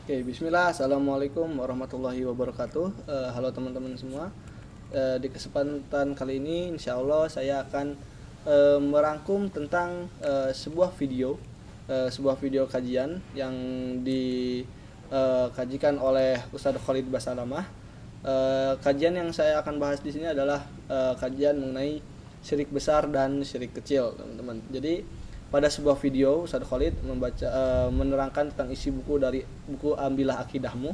Oke, bismillah. Assalamualaikum warahmatullahi wabarakatuh. Halo teman-teman semua. Di kesempatan kali ini insya Allah saya akan merangkum tentang sebuah video kajian yang dikajikan oleh Ustadz Khalid Basalamah. Kajian yang saya akan bahas di sini adalah kajian mengenai syirik besar dan syirik kecil, teman-teman. Jadi pada sebuah video Ustadz Khalid menerangkan tentang isi buku dari buku Ambillah Akidahmu.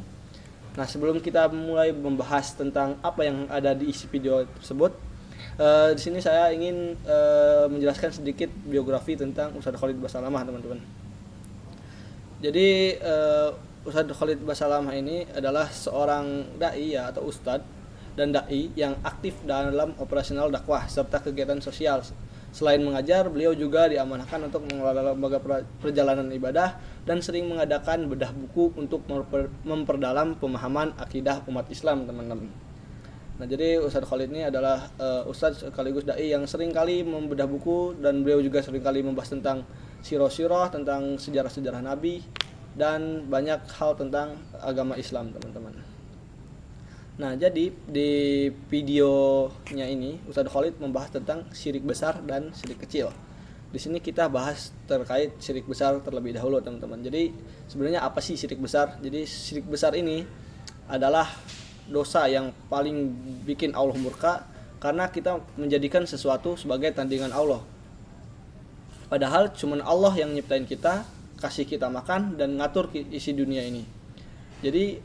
Nah, sebelum kita mulai membahas tentang apa yang ada di isi video tersebut, di sini saya ingin menjelaskan sedikit biografi tentang Ustadz Khalid Basalamah, teman-teman. Jadi Ustadz Khalid Basalamah ini adalah seorang dai atau ustadz dan dai yang aktif dalam operasional dakwah serta kegiatan sosial. Selain mengajar, beliau juga diamanahkan untuk mengelola lembaga perjalanan ibadah dan sering mengadakan bedah buku untuk memperdalam pemahaman akidah umat Islam, teman-teman. Nah, jadi Ustadz Khalid ini adalah ustadz sekaligus dai yang sering kali membedah buku, dan beliau juga sering kali membahas tentang sirah-sirah, tentang sejarah-sejarah Nabi, dan banyak hal tentang agama Islam, teman-teman. Nah, jadi di videonya ini Ustadz Khalid membahas tentang syirik besar dan syirik kecil. Di sini kita bahas terkait syirik besar terlebih dahulu, teman-teman. Jadi sebenarnya apa sih syirik besar? Jadi syirik besar ini adalah dosa yang paling bikin Allah murka karena kita menjadikan sesuatu sebagai tandingan Allah. Padahal cuman Allah yang nyiptain kita, kasih kita makan dan ngatur isi dunia ini. Jadi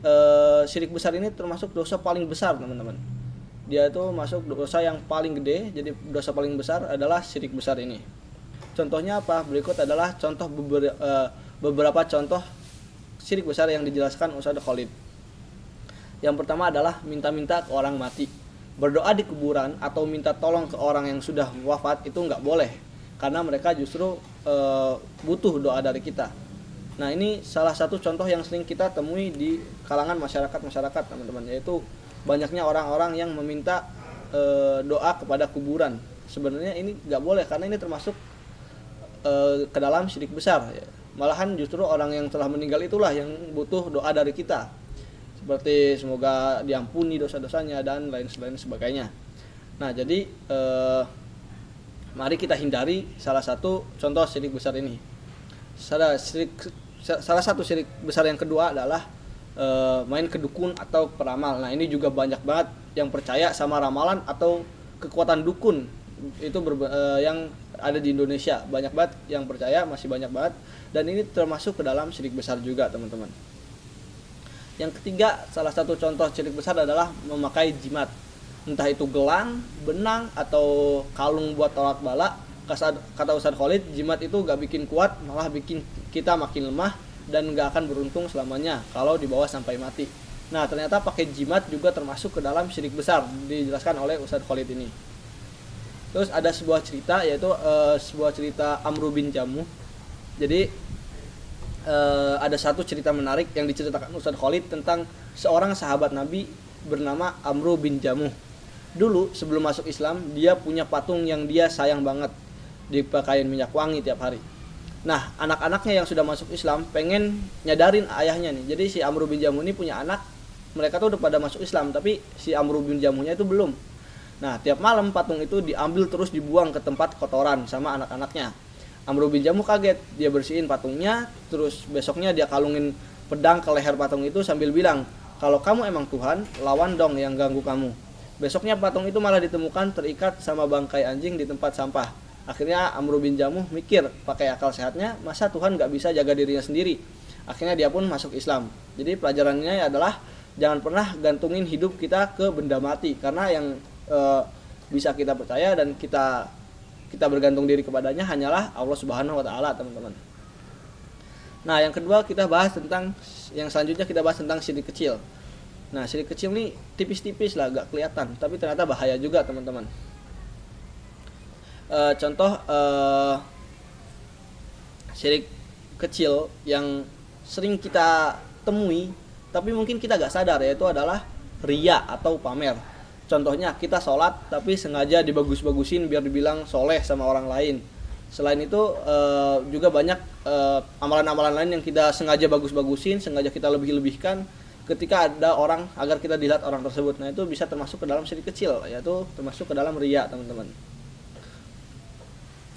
syirik besar ini termasuk dosa paling besar, teman-teman. Dia itu masuk dosa yang paling gede. Jadi dosa paling besar adalah syirik besar ini. Contohnya apa? Berikut adalah contoh beberapa contoh syirik besar yang dijelaskan Ustadz Khalid. Yang pertama adalah minta-minta ke orang mati. Berdoa di kuburan atau minta tolong ke orang yang sudah wafat itu nggak boleh, karena mereka justru butuh doa dari kita. Nah, ini salah satu contoh yang sering kita temui di kalangan masyarakat, teman-teman, yaitu banyaknya orang-orang yang meminta doa kepada kuburan. Sebenarnya ini nggak boleh karena ini termasuk ke dalam syirik besar. Malahan justru orang yang telah meninggal itulah yang butuh doa dari kita, seperti semoga diampuni dosa-dosanya dan lain sebagainya. Nah, jadi mari kita hindari salah satu contoh syirik besar ini. Salah satu syirik besar yang kedua adalah main ke dukun atau peramal. Nah, ini juga banyak banget yang percaya sama ramalan atau kekuatan dukun. Itu yang ada di Indonesia. Banyak banget yang percaya, masih banyak banget. Dan ini termasuk ke dalam syirik besar juga, teman-teman. Yang ketiga, salah satu contoh syirik besar adalah memakai jimat. Entah itu gelang, benang, atau kalung buat tolak bala. Kata Ustadz Khalid, jimat itu gak bikin kuat, malah bikin kita makin lemah dan gak akan beruntung selamanya kalau dibawa sampai mati. Nah, ternyata pakai jimat juga termasuk ke dalam syirik besar, dijelaskan oleh Ustadz Khalid ini. Terus ada sebuah cerita, yaitu sebuah cerita Amru bin Jamuh. Jadi ada satu cerita menarik yang diceritakan Ustadz Khalid tentang seorang sahabat Nabi bernama Amru bin Jamuh. Dulu sebelum masuk Islam, dia punya patung yang dia sayang banget, dipakain minyak wangi tiap hari. Nah, anak-anaknya yang sudah masuk Islam pengen nyadarin ayahnya nih. Jadi si Amru bin Jamuh ini punya anak, mereka tuh udah pada masuk Islam, tapi si Amru bin Jamuhnya itu belum. Nah, tiap malam patung itu diambil terus dibuang ke tempat kotoran sama anak-anaknya. Amru bin Jamuh kaget, dia bersihin patungnya, terus besoknya dia kalungin pedang ke leher patung itu sambil bilang, kalau kamu emang Tuhan, lawan dong yang ganggu kamu. Besoknya patung itu malah ditemukan terikat sama bangkai anjing di tempat sampah. Akhirnya Amru bin Jamuh mikir pakai akal sehatnya, masa Tuhan gak bisa jaga dirinya sendiri. Akhirnya dia pun masuk Islam. Jadi pelajarannya adalah jangan pernah gantungin hidup kita ke benda mati, karena yang bisa kita percaya dan kita bergantung diri kepadanya hanyalah Allah Subhanahu wa taala, teman-teman. Nah, yang kedua yang selanjutnya kita bahas tentang syirik kecil. Nah, syirik kecil ini tipis-tipis lah, gak kelihatan, tapi ternyata bahaya juga, teman-teman. Contoh syirik kecil yang sering kita temui tapi mungkin kita gak sadar, yaitu adalah riya atau pamer. Contohnya kita sholat tapi sengaja dibagus-bagusin biar dibilang soleh sama orang lain. Selain itu juga banyak amalan-amalan lain yang kita sengaja bagus-bagusin, sengaja kita lebih-lebihkan ketika ada orang agar kita dilihat orang tersebut. Nah, itu bisa termasuk ke dalam syirik kecil, yaitu termasuk ke dalam riya, teman-teman.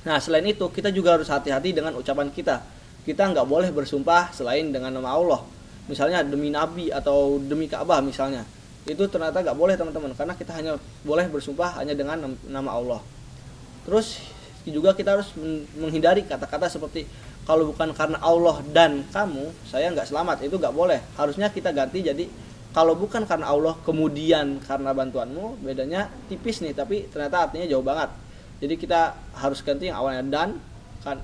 Nah, selain itu kita juga harus hati-hati dengan ucapan kita. Kita nggak boleh bersumpah selain dengan nama Allah. Misalnya demi Nabi atau demi Ka'bah misalnya. Itu ternyata nggak boleh, teman-teman, karena kita hanya boleh bersumpah hanya dengan nama Allah. Terus juga kita harus menghindari kata-kata seperti kalau bukan karena Allah dan kamu, saya nggak selamat. Itu nggak boleh. Harusnya kita ganti jadi kalau bukan karena Allah kemudian karena bantuanmu. Bedanya tipis nih, tapi ternyata artinya jauh banget. Jadi kita harus ganti yang awalnya dan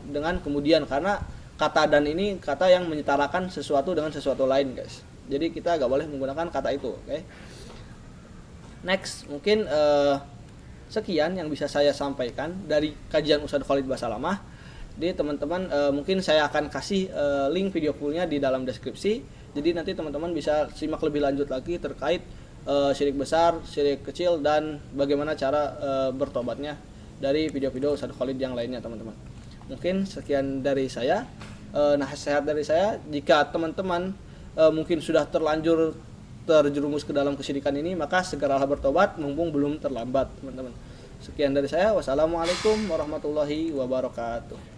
dengan kemudian, karena kata dan ini kata yang menyetarakan sesuatu dengan sesuatu lain, guys. Jadi kita nggak boleh menggunakan kata itu, oke? Next, mungkin sekian yang bisa saya sampaikan dari kajian Ustadz Khalid Basalamah. Jadi teman-teman, mungkin saya akan kasih link video fullnya di dalam deskripsi. Jadi nanti teman-teman bisa simak lebih lanjut lagi terkait syirik besar, syirik kecil, dan bagaimana cara bertobatnya dari video-video Ustadz Khalid yang lainnya, teman-teman. Mungkin sekian dari saya. Nasihat dari saya, jika teman-teman mungkin sudah terlanjur terjerumus ke dalam kesyirikan ini, maka segeralah bertobat mumpung belum terlambat, teman-teman. Sekian dari saya. Wassalamualaikum warahmatullahi wabarakatuh.